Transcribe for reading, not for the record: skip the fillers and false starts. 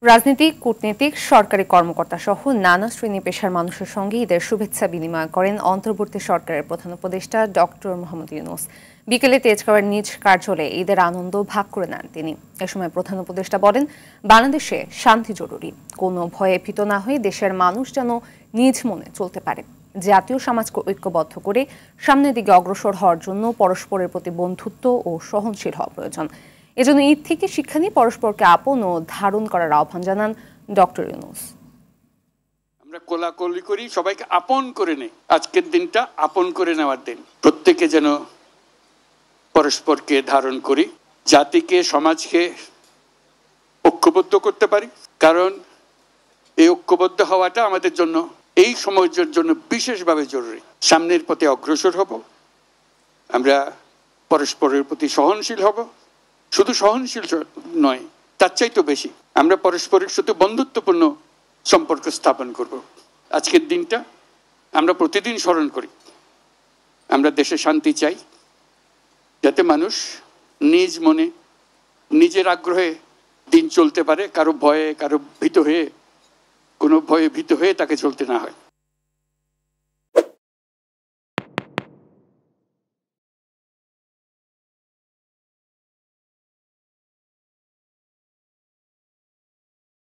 রাজনীতিক, কূটনীতিক, সরকারি কর্মকর্তা সহ নানা শ্রেণী পেশার মানুষের সঙ্গে ঈদের শুভেচ্ছা বিনিময় করেন অন্তর্বর্তী সরকারের প্রধান উপদেষ্টা ডক্টর মোহাম্মদ ইউনূস। বিকেলে তেজগাঁওয়ের নিজ কার্যালয়ে ঈদের আনন্দ ভাগ করে নেন তিনি। এ সময় প্রধান উপদেষ্টা বলেন, বাংলাদেশে শান্তি জরুরি, কোনো ভয়ে ভীত না হয়ে দেশের মানুষ যেন নিজ মনে চলতে পারে। জাতীয় সমাজকে ঐক্যবদ্ধ করে সামনের দিকে অগ্রসর হওয়ার জন্য পরস্পরের প্রতি বন্ধুত্ব ও সহনশীল হওয়া প্রয়োজন। এজন্য ঈদ থেকে শিক্ষা নিয়ে পরস্পরকে আপন ও ধারণ করার আহ্বান জানান ডক্টর ইউনূস। আমরা কোলাকুলি করি, সবাইকে আপন করে নেই। আজকের দিনটা আপন করে নেওয়ার দিন। প্রত্যেকে যেন পরস্পরকে ধারণ করি, জাতিকে, সমাজকে ঐক্যবদ্ধ করতে পারি। কারণ এই ঐক্যবদ্ধ হওয়াটা আমাদের জন্য, এই সমাজের জন্য বিশেষভাবে জরুরি। সামনের পথে অগ্রসর হব, আমরা পরস্পরের প্রতি সহনশীল হব। শুধু সহনশীল নয়, তার চাইতে বেশি আমরা পরস্পরের সাথে বন্ধুত্বপূর্ণ সম্পর্ক স্থাপন করব। আজকের দিনটা আমরা প্রতিদিন স্মরণ করি। আমরা দেশে শান্তি চাই, যাতে মানুষ নিজ মনে, নিজের আগ্রহে দিন চলতে পারে, কারো ভয়ে, কারো ভীত হয়ে, কোনো ভয়ে ভীত হয়ে তাকে চলতে না হয়।